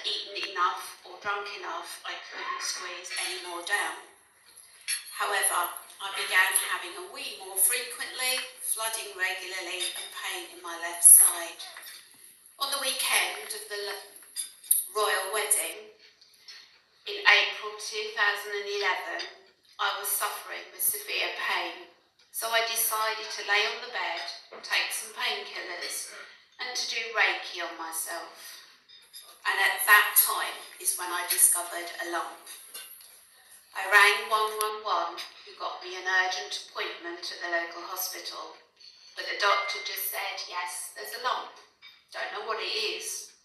eaten enough or drunk enough, I couldn't squeeze any more down. However, I began having a wee more frequently, flooding regularly and pain in my left side. On the weekend of the royal wedding in April 2011, I was suffering with severe pain, so I decided to lay on the bed, take some painkillers and to do Reiki on myself. And at that time is when I discovered a lump. I rang 111, who got me an urgent appointment at the local hospital, but the doctor just said, yes, there's a lump. Don't know what it is.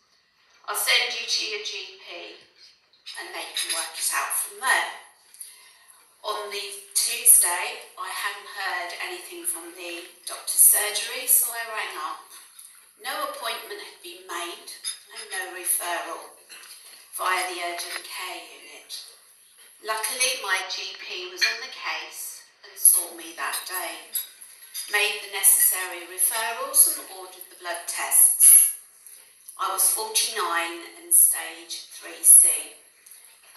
I'll send you to your GP and they can work it out from there. On the Tuesday, I hadn't heard anything from the doctor's surgery, so I rang up. No appointment had been made and no referral via the urgent care unit. Luckily, my GP was on the case and saw me that day, made the necessary referrals and ordered the blood tests. I was 49 and stage 3C.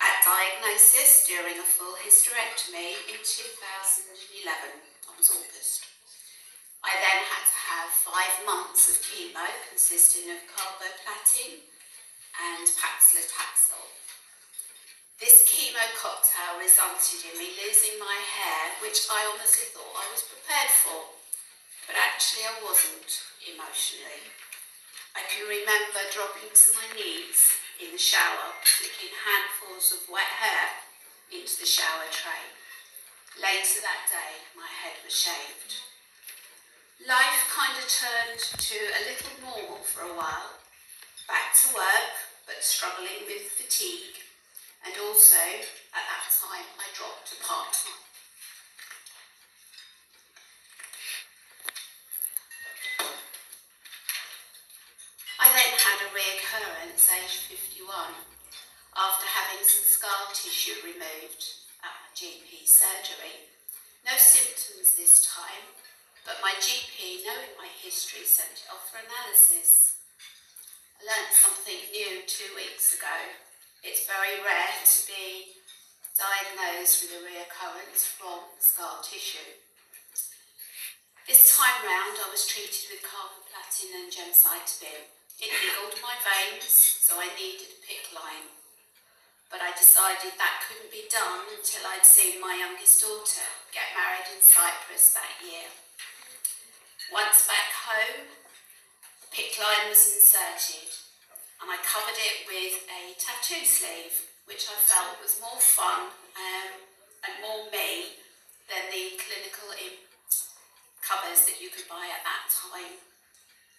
At diagnosis during a full hysterectomy in 2011, that was August. I then had to have 5 months of chemo consisting of carboplatin and paclitaxel. This chemo cocktail resulted in me losing my hair, which I honestly thought I was prepared for, but actually I wasn't emotionally. I can remember dropping to my knees in the shower, flicking handfuls of wet hair into the shower tray. Later that day, my head was shaved. Life kind of turned to a little normal for a while, back to work, but struggling with fatigue. And also, at that time, I dropped to part-time. I then had a reoccurrence, age 51, after having some scar tissue removed at my GP surgery. No symptoms this time, but my GP, knowing my history, sent it off for analysis. I learned something new 2 weeks ago. It's very rare to be diagnosed with a reoccurrence from scar tissue. This time round, I was treated with carboplatin and gemcitabine. It niggled my veins, so I needed a PICC line. But I decided that couldn't be done until I'd seen my youngest daughter get married in Cyprus that year. Once back home, the PICC line was inserted, and I covered it with a tattoo sleeve, which I felt was more fun and more me than the clinical covers that you could buy at that time.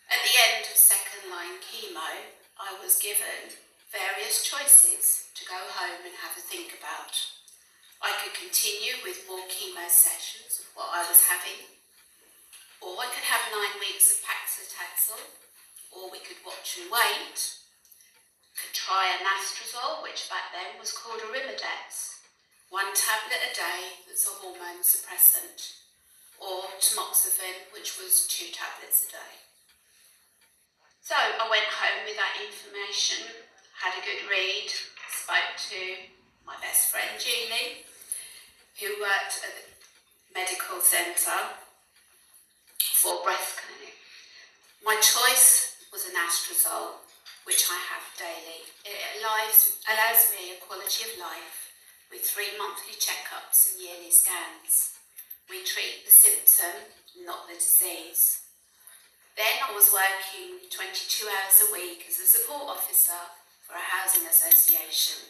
At the end of second line chemo, I was given various choices to go home and have a think about. I could continue with more chemo sessions of what I was having, or I could have 9 weeks of paclitaxel, or we could watch and wait. Could try anastrozole, which back then was called Arimidex, 1 tablet a day that's a hormone suppressant, or tamoxifen, which was 2 tablets a day. So I went home with that information, had a good read, spoke to my best friend Jeannie, who worked at the medical centre for breast clinic. My choice was anastrozole, which I have daily. It allows me a quality of life with 3 monthly checkups and yearly scans. We treat the symptom, not the disease. Then I was working 22 hours a week as a support officer for a housing association.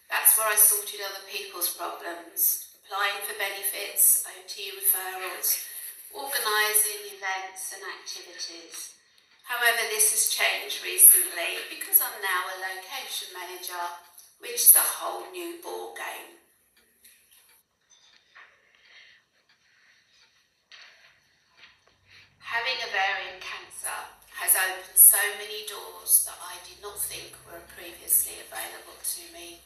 That's where I sorted other people's problems, applying for benefits, OT referrals, organising events and activities. However, this has changed recently because I'm now a location manager, which is a whole new ball game. Having ovarian cancer has opened so many doors that I did not think were previously available to me.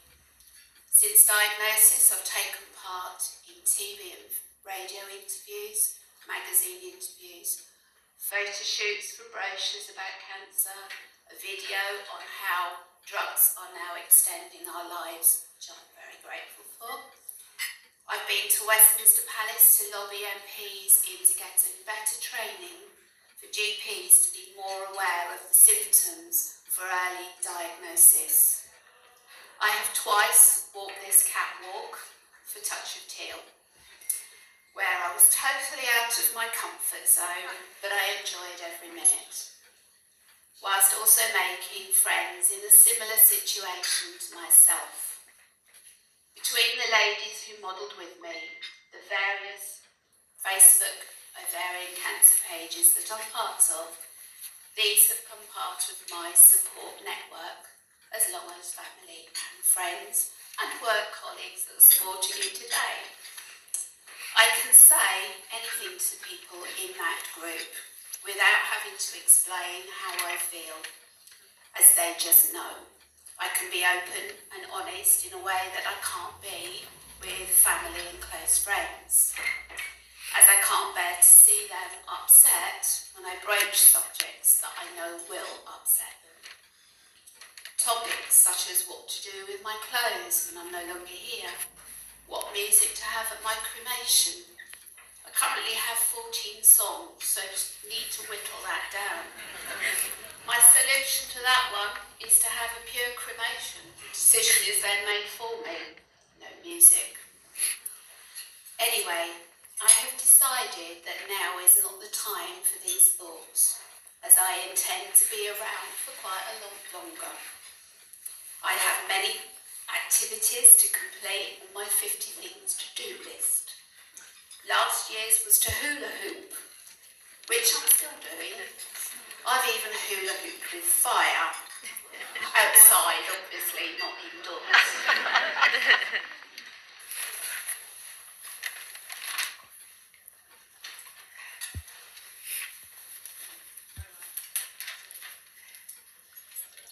Since diagnosis, I've taken part in TV and radio interviews, magazine interviews, photo shoots for brochures about cancer, a video on how drugs drugs are now extending our lives, which I'm very grateful for. I've been to Westminster Palace to lobby MPs into getting better training for GPs to be more aware of the symptoms for early diagnosis. I have twice walked this catwalk for Touch of Teal, where I was totally out of my comfort zone, but I enjoyed every minute, whilst also making friends in a similar situation to myself. Between the ladies who modelled with me, the various Facebook ovarian cancer pages that I'm part of, these have become part of my support network, as long as family and friends and work colleagues that are supporting you today. I can say anything to people in that group without having to explain how I feel, as they just know. I can be open and honest in a way that I can't be with family and close friends, as I can't bear to see them upset when I broach subjects that I know will upset them. Topics such as what to do with my clothes when I'm no longer here, what music to have at my cremation. I currently have 14 songs, so need to whittle that down. My solution to that one is to have a pure cremation. The decision is then made for me. No music. Anyway, I have decided that now is not the time for these thoughts, as I intend to be around for quite a lot longer. I have many activities to complete on my 50 things to do list. Last year's was to hula hoop, which I'm still doing. I've even hula hooped with fire. Outside, obviously, not indoors.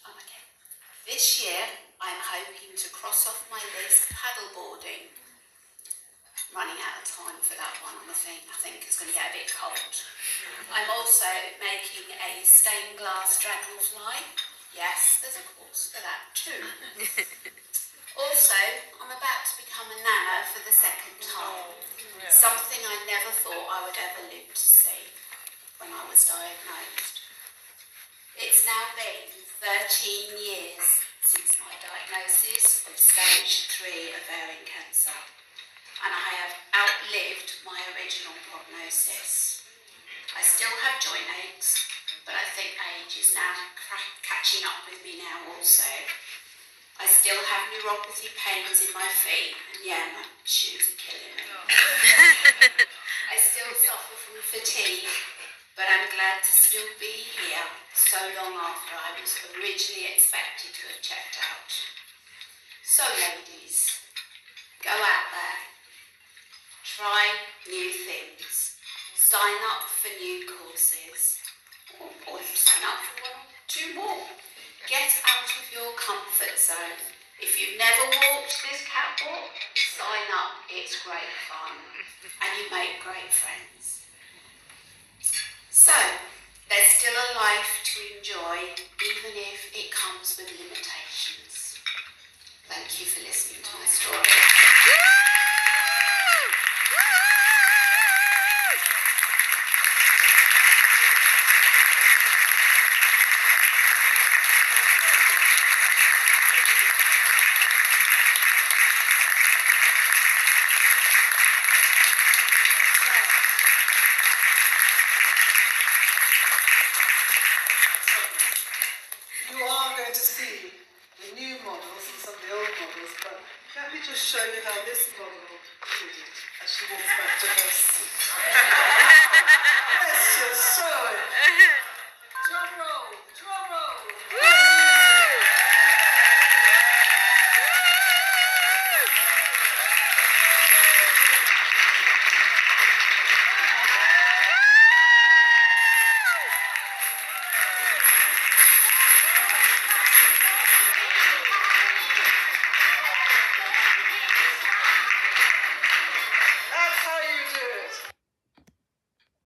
Okay. This year, I'm hoping to cross off my list paddleboarding. Running out of time for that one, I think it's going to get a bit cold. I'm also making a stained glass dragonfly. Yes, there's a course for that too. Also, I'm about to become a nana for the second time. Something I never thought I would ever live to see when I was diagnosed. It's now been 13 years since my diagnosis of stage 3 ovarian cancer, and I have outlived my original prognosis. I still have joint aches, but I think age is now catching up with me now also. I still have neuropathy pains in my feet, and yeah, my shoes are killing me. I still suffer from fatigue, but I'm glad to still be here so long after I was originally expected to have checked out. So ladies, go out there. Try new things, sign up for new courses, or sign up for 1 or 2 more. Get out of your comfort zone. If you've never walked this catwalk, sign up, it's great fun, and you make great friends. So, there's still a life to enjoy, even if it comes with limitations. Thank you for listening to my story. You are going to see the new models and some of the old models, but let me just show you how this model did it as she walks back to her seat.